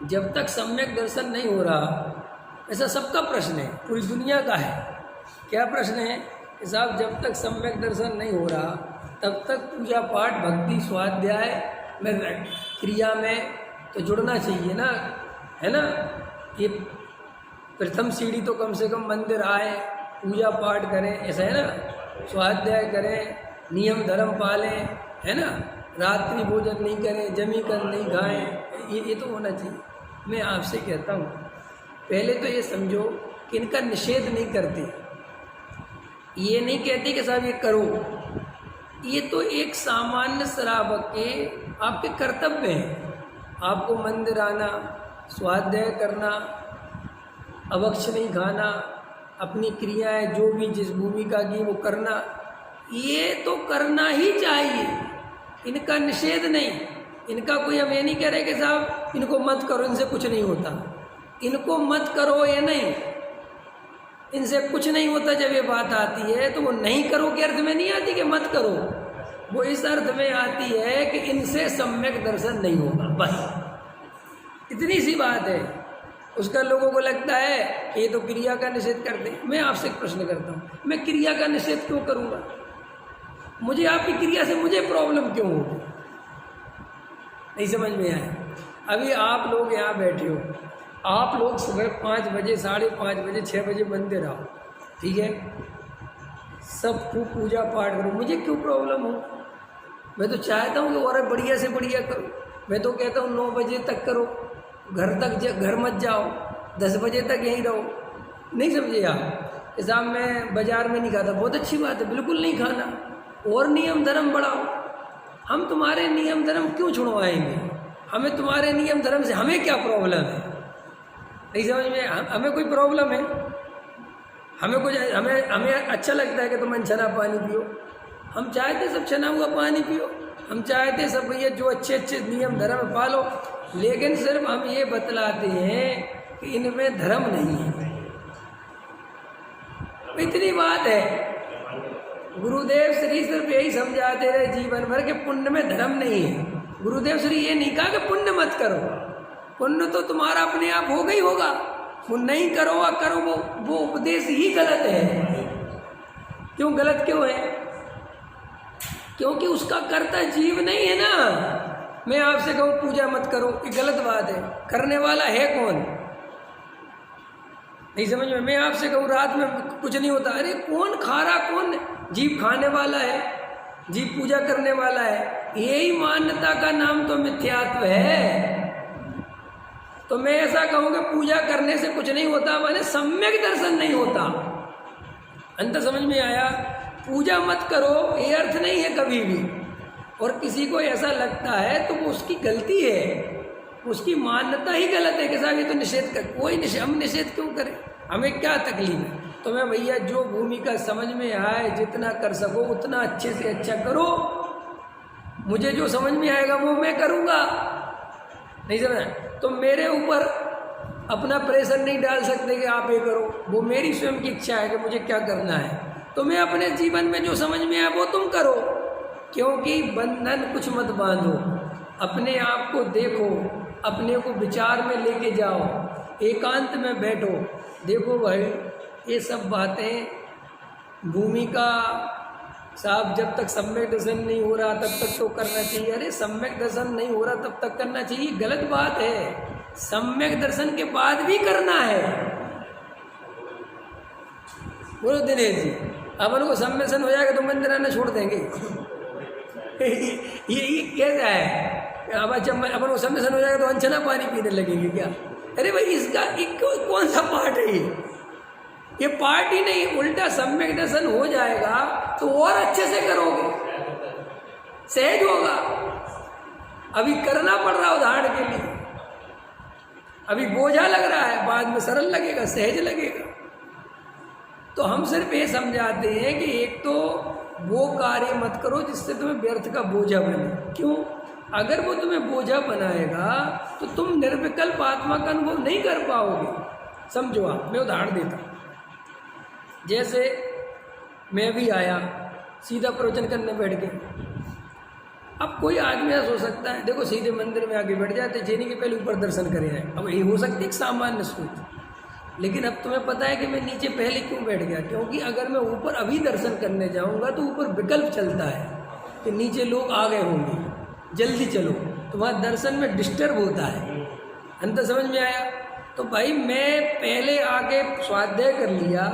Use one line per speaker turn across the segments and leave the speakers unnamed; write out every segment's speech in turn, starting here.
जब तक सम्यक दर्शन नहीं हो रहा, ऐसा सबका प्रश्न है, पूरी दुनिया का है। क्या प्रश्न है कि साहब जब तक सम्यक दर्शन नहीं हो रहा तब तक पूजा पाठ भक्ति स्वाध्याय में क्रिया में तो जुड़ना चाहिए ना, है ना। ये प्रथम सीढ़ी तो कम से कम मंदिर आए, पूजा पाठ करें, ऐसा है ना, स्वाध्याय करें, नियम धर्म पालें, है ना, रात्रि भोजन नहीं करें, जमी कर नहीं खाएं, ये तो होना चाहिए। मैं आपसे कहता हूँ पहले तो ये समझो कि इनका निषेध नहीं करते, ये नहीं कहते कि साहब ये करो, ये तो एक सामान्य श्रावक के आपके कर्तव्य हैं। आपको मंदिर आना, स्वाध्याय करना, अभक्ष नहीं खाना, अपनी क्रियाएं जो भी जिस भूमिका की वो करना, ये तो करना ही चाहिए, इनका निषेध नहीं। इनका कोई हम ये नहीं कह रहे कि साहब इनको मत करो, इनसे कुछ नहीं होता, इनको मत करो ये नहीं, इनसे कुछ नहीं होता। जब ये बात आती है तो वो नहीं करो के अर्थ में नहीं आती कि मत करो, वो इस अर्थ में आती है कि इनसे सम्यक दर्शन नहीं होगा, बस इतनी सी बात है। उसका लोगों को लगता है कि ये तो क्रिया का निषेध करते हैं। मैं आपसे एक प्रश्न करता हूँ, मैं क्रिया का निषेध क्यों करूँगा? मुझे आपकी क्रिया से मुझे प्रॉब्लम क्यों होगी? नहीं समझ में आया। अभी आप लोग यहाँ बैठे हो, आप लोग सुबह 5 बजे, 5:30 बजे, 6 बजे मंदिर आओ, ठीक है, सब खूब पूजा पाठ करो, मुझे क्यों प्रॉब्लम हो? मैं तो चाहता हूँ कि और बढ़िया से बढ़िया करो। मैं तो कहता हूँ 9 बजे तक करो, घर मत जाओ, 10 बजे तक यहीं रहो। नहीं समझे आप? साहब मैं बाज़ार में नहीं खाता, बहुत अच्छी बात है, बिल्कुल नहीं खाना, और नियम धर्म बढ़ाओ। हम तुम्हारे नियम धर्म क्यों छुड़वाएंगे? हमें तुम्हारे नियम धर्म से हमें क्या प्रॉब्लम है? नहीं समझ में? हमें कोई प्रॉब्लम है? हमें अच्छा लगता है कि तुम छना पानी पियो, हम चाहते सब छना हुआ पानी पियो, हम चाहते सब भैया जो अच्छे अच्छे नियम धर्म पालो, लेकिन सिर्फ हम ये बतलाते हैं कि इनमें धर्म नहीं है। इतनी बात है। गुरुदेव श्री सिर्फ यही समझाते रहे जीवन भर के पुण्य में धर्म नहीं है। गुरुदेव श्री ये नहीं कहा कि पुण्य मत करो, पुण्य तो तुम्हारा अपने आप होगा ही होगा, वो नहीं करो वा करो, वो उपदेश ही गलत है। क्यों गलत क्यों है? क्योंकि उसका कर्ता जीव नहीं है ना। मैं आपसे कहूँ पूजा मत करो, ये गलत बात है, करने वाला है कौन? नहीं समझ में? मैं आपसे कहूँ रात में कुछ नहीं होता, अरे कौन खा रहा, कौन? जीव खाने वाला है, जीव पूजा करने वाला है। यही मान्यता का नाम तो मिथ्यात्व है। तो मैं ऐसा कहूँ कि पूजा करने से कुछ नहीं होता, माने सम्यक दर्शन नहीं होता। अंतर समझ में आया? पूजा मत करो ये अर्थ नहीं है कभी भी। और किसी को ऐसा लगता है तो वो उसकी गलती है, उसकी मान्यता ही गलत है कि साहब ये तो निषेध कर, कोई निषेध, हम निषेध क्यों करें? हमें क्या तकलीफ है? तो मैं भैया जो भूमिका समझ में आए जितना कर सको उतना अच्छे से अच्छा करो, मुझे जो समझ में आएगा वो मैं करूँगा। नहीं समझ? तो मेरे ऊपर अपना प्रेशर नहीं डाल सकते कि आप ये करो, वो मेरी स्वयं की इच्छा है कि मुझे क्या करना है। तो मैं अपने जीवन में जो समझ में आए वो तुम करो, क्योंकि बंधन कुछ मत बांधो, अपने आप को देखो, अपने को विचार में लेके जाओ, एकांत में बैठो, देखो भाई ये सब बातें भूमिका साहब जब तक सम्यक दर्शन नहीं हो रहा तब तक तो करना चाहिए। अरे सम्यक दर्शन नहीं हो रहा तब तक करना चाहिए, गलत बात है। सम्यक दर्शन के बाद भी करना है। बोलो दिनेश जी, अपन को सम्यक दर्शन हो जाएगा तो मंदिर आना छोड़ देंगे? ये कैसा है? अब जब अपन को सम्यक दर्शन हो जाएगा तो अनछना पानी पीने लगेंगे क्या? अरे भाई इसका कौन सा पार्ट है ये पार्ट ही नहीं, उल्टा सम्यक दर्शन हो जाएगा तो और अच्छे से करोगे, सहज होगा। अभी करना पड़ रहा उदाहरण के लिए, अभी बोझा लग रहा है, बाद में सरल लगेगा, सहज लगेगा। तो हम सिर्फ ये समझाते हैं कि एक तो वो कार्य मत करो जिससे तुम्हें व्यर्थ का बोझा बने। क्यों? अगर वो तुम्हें बोझा बनाएगा तो तुम निर्विकल्प आत्मा का अनुभव नहीं कर पाओगे। समझो आप, मैं उदाहरण देता हूँ। जैसे मैं भी आया, सीधा प्रवचन करने बैठ गया, अब कोई आदमी ऐसा हो सकता है, देखो सीधे मंदिर में आके बैठ जाते, चेनी के पहले ऊपर दर्शन करे आए, अब ये हो सकती है एक सामान्य सोच। लेकिन अब तुम्हें पता है कि मैं नीचे पहले क्यों बैठ गया, क्योंकि अगर मैं ऊपर अभी दर्शन करने जाऊंगा तो ऊपर विकल्प चलता है कि नीचे लोग आ गए होंगे, जल्दी चलो, तो वहाँ दर्शन में डिस्टर्ब होता है। अंतर समझ में आया? तो भाई मैं पहले आके स्वाध्याय कर लिया,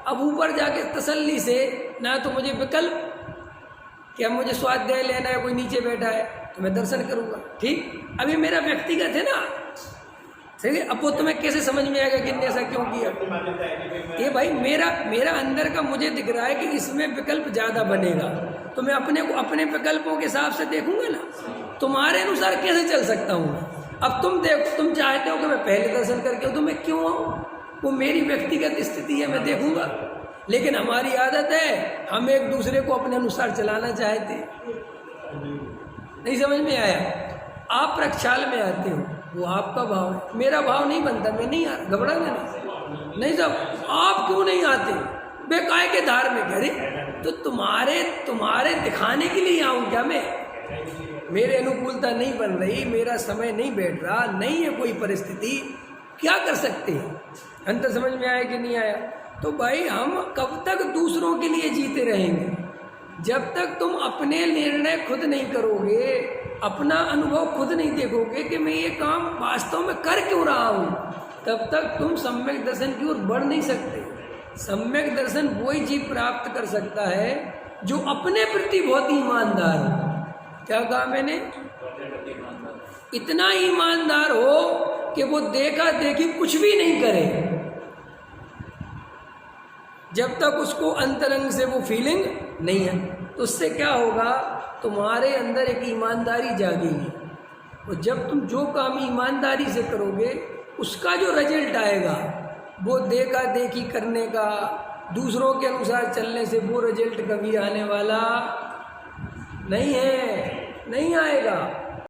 अब ऊपर जाके तसल्ली से, ना तो मुझे विकल्प क्या मुझे स्वाध्याय लेना है, कोई नीचे बैठा है तो मैं दर्शन करूँगा, ठीक। अभी मेरा व्यक्तिगत है ना, सही है। अब वो तुम्हें कैसे समझ में आएगा कि ऐसा क्यों किया? ये भाई मेरा अंदर का मुझे दिख रहा है कि इसमें विकल्प ज़्यादा बनेगा, तो मैं अपने को अपने विकल्पों के हिसाब से देखूंगा ना। तुम्हारे अनुसार कैसे चल सकता हूँ? अब तुम देखो, तुम चाहते हो कि मैं पहले दर्शन करके हूँ, तो मैं क्यों आऊँ? वो मेरी व्यक्तिगत स्थिति है, मैं देखूंगा। लेकिन हमारी आदत है हम एक दूसरे को अपने अनुसार चलाना चाहते हैं। नहीं समझ में आया? आप प्रक्षाल में आते हो, वो आपका भाव है, मेरा भाव नहीं बनता, मैं नहीं आ रहा, घबरा नहीं सब। आप क्यों नहीं आते? बेकाय के धार्मिक, अरे तो तुम्हारे दिखाने के लिए आऊँ क्या मैं? मेरे अनुकूलता नहीं बन रही, मेरा समय नहीं बैठ रहा, नहीं है कोई परिस्थिति, क्या कर सकते हैं? अंतर समझ में आया कि नहीं आया? तो भाई हम कब तक दूसरों के लिए जीते रहेंगे? जब तक तुम अपने निर्णय खुद नहीं करोगे, अपना अनुभव खुद नहीं देखोगे कि मैं ये काम वास्तव में कर क्यों रहा हूँ, तब तक तुम सम्यक दर्शन की ओर बढ़ नहीं सकते। सम्यक दर्शन वही जीव प्राप्त कर सकता है जो अपने प्रति बहुत ईमानदार हो। क्या कहा मैंने? इतना ईमानदार हो कि वो देखा देखी कुछ भी नहीं करे, जब तक उसको अंतरंग से वो फीलिंग नहीं है। तो उससे क्या होगा? तुम्हारे अंदर एक ईमानदारी जागेगी, और जब तुम जो काम ईमानदारी से करोगे, उसका जो रिजल्ट आएगा वो देखा देखी करने का, दूसरों के अनुसार चलने से वो रिजल्ट कभी आने वाला नहीं है, नहीं आएगा।